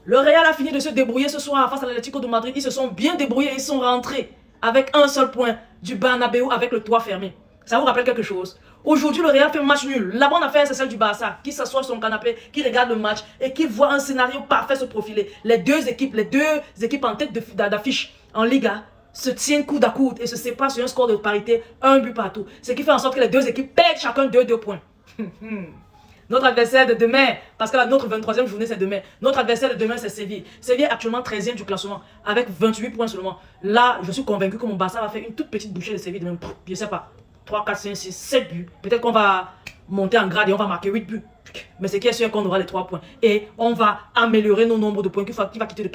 Le Real a fini de se débrouiller ce soir face à l'Atlético de Madrid. Ils se sont bien débrouillés, ils sont rentrés avec un seul point du Bernabéu avec le toit fermé. Ça vous rappelle quelque chose? Aujourd'hui, le Real fait un match nul. La bonne affaire, c'est celle du Barça, qui s'assoit sur son canapé, qui regarde le match et qui voit un scénario parfait se profiler. Les deux équipes en tête d'affiche en Liga se tiennent coude à coude et se séparent sur un score de parité, un but partout. Ce qui fait en sorte que les deux équipes perdent chacun 2 points. Notre adversaire de demain, parce que notre 23e journée c'est demain, notre adversaire de demain c'est Séville. Séville est actuellement 13e du classement avec 28 points seulement. Là, je suis convaincu que mon Barça va faire une toute petite bouchée de Séville demain. Je sais pas, 3, 4, 5, 6, 7 buts. Peut-être qu'on va monter en grade et on va marquer 8 buts. Mais ce qui est sûr qu'on aura les 3 points. Et on va améliorer nos nombres de points qui va quitter de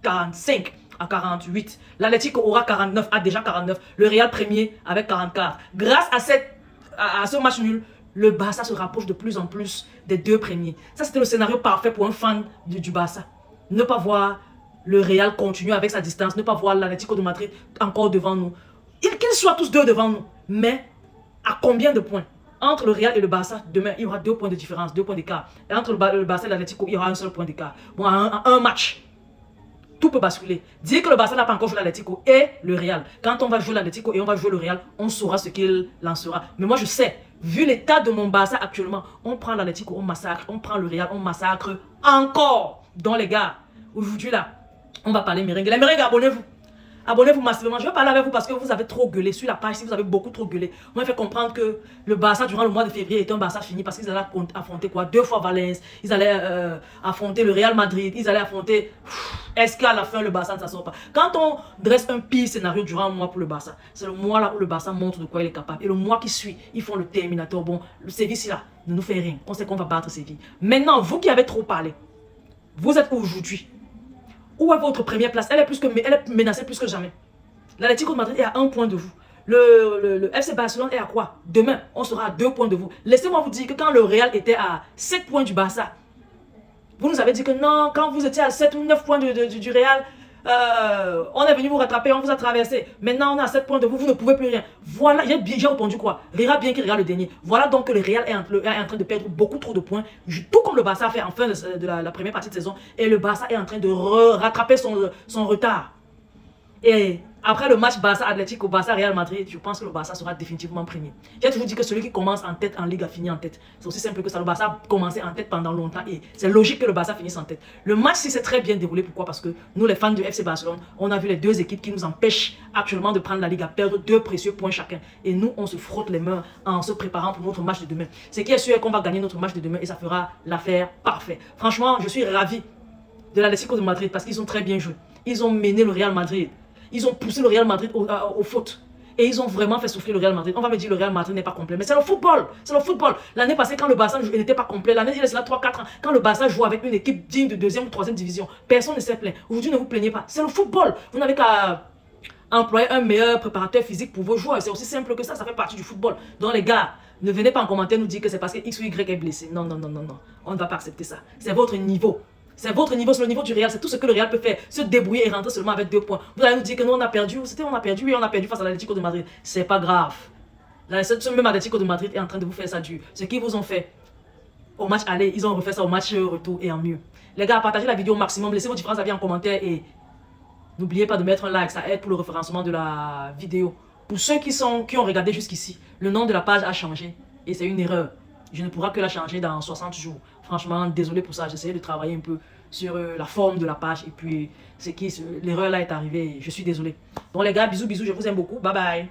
45 à 48. L'Atlético aura 49, a déjà 49. Le Real premier avec 44. Grâce à ce match nul, le Barça se rapproche de plus en plus des 2 premiers. Ça, c'était le scénario parfait pour un fan du Barça. Ne pas voir le Real continuer avec sa distance, ne pas voir l'Atlético de Madrid encore devant nous. Qu'ils soient tous 2 devant nous. Mais à combien de points? Entre le Real et le Barça, demain, il y aura 2 points de différence, 2 points d'écart. Et entre le Barça et l'Atlético, il y aura un seul point d'écart. Bon, un match, tout peut basculer. Dire que le Barça n'a pas encore joué l'Atlético et le Real. Quand on va jouer l'Atlético et on va jouer le Real, on saura ce qu'il lancera. Mais moi, je sais, vu l'état de mon Barça actuellement, on prend l'Atlético, on massacre, on prend le Real, on massacre encore. Donc les gars, aujourd'hui là, on va parler merengue. Les merengues, abonnez-vous. Abonnez-vous massivement. Je vais parler avec vous parce que vous avez trop gueulé sur la page. Si vous avez beaucoup trop gueulé, on m'a fait comprendre que le Barça durant le mois de février était un Barça fini parce qu'ils allaient affronter quoi? 2 fois Valence. Ils allaient affronter le Real Madrid. Ils allaient affronter... Est-ce qu'à la fin le Barça ne s'en sort pas? Quand on dresse un pire scénario durant un mois pour le Barça, c'est le mois là où le Barça montre de quoi il est capable. Et le mois qui suit, ils font le Terminator. Bon, le Séville là ne nous fait rien. On sait qu'on va battre Séville. Maintenant, vous qui avez trop parlé, vous êtes aujourd'hui. Où est votre première place? Elle est menacée plus que jamais. L'Atlético de Madrid est à 1 point de vous. Le FC Barcelone est à quoi? Demain, on sera à 2 points de vous. Laissez-moi vous dire que quand le Real était à 7 points du Barça, vous nous avez dit que non, quand vous étiez à 7 ou 9 points du Real, on est venu vous rattraper, on vous a traversé. Maintenant, on est à 7 points de vous, vous ne pouvez plus rien. Voilà, j'ai répondu quoi? Rira bien qu'il regarde le dernier. Voilà donc que le Real est en train de perdre beaucoup trop de points, tout comme le Barça a fait en fin de la première partie de saison. Et le Barça est en train de rattraper son retard. Et après le match Barça-Atlético, Barça-Real Madrid, je pense que le Barça sera définitivement premier. J'ai toujours dit que celui qui commence en tête en Ligue finit en tête. C'est aussi simple que ça. Le Barça a commencé en tête pendant longtemps et c'est logique que le Barça finisse en tête. Le match s'est très bien déroulé. Pourquoi? Parce que nous, les fans du FC Barcelone, on a vu les 2 équipes qui nous empêchent actuellement de prendre la Ligue à perdre 2 précieux points chacun. Et nous, on se frotte les mains en se préparant pour notre match de demain. Ce qui est sûr est qu'on va gagner notre match de demain et ça fera l'affaire parfaite. Franchement, je suis ravi de l'Atlético de Madrid parce qu'ils ont très bien joué. Ils ont mené le Real Madrid. Ils ont poussé le Real Madrid aux fautes. Et ils ont vraiment fait souffrir le Real Madrid. On va me dire que le Real Madrid n'est pas complet. Mais c'est le football. C'est le football. L'année passée, quand le Barça n'était pas complet, l'année il y a 3-4 ans, quand le Barça joue avec une équipe digne de 2e ou 3e division, personne ne s'est plaint. Aujourd'hui, ne vous plaignez pas. C'est le football. Vous n'avez qu'à employer un meilleur préparateur physique pour vos joueurs. C'est aussi simple que ça. Ça fait partie du football. Donc les gars, ne venez pas en commentaire nous dire que c'est parce que X ou Y est blessé. Non, non, non, non, non. On ne va pas accepter ça. C'est votre niveau. C'est votre niveau, c'est le niveau du Real, c'est tout ce que le Real peut faire. Se débrouiller et rentrer seulement avec 2 points. Vous allez nous dire que nous on a perdu, on a perdu, oui on a perdu face à l'Atlético de Madrid. C'est pas grave. Ce même Atlético de Madrid est en train de vous faire ça dur. Ce qu'ils vous ont fait au match aller, ils ont refait ça au match retour et en mieux. Les gars, partagez la vidéo au maximum, laissez vos différents avis en commentaire et n'oubliez pas de mettre un like, ça aide pour le référencement de la vidéo. Pour ceux qui ont regardé jusqu'ici, le nom de la page a changé et c'est une erreur. Je ne pourrai que la changer dans 60 jours. Franchement, désolé pour ça. J'essayais de travailler un peu sur la forme de la page. Et puis, l'erreur là est arrivée. Je suis désolé. Donc les gars, bisous, bisous. Je vous aime beaucoup. Bye bye.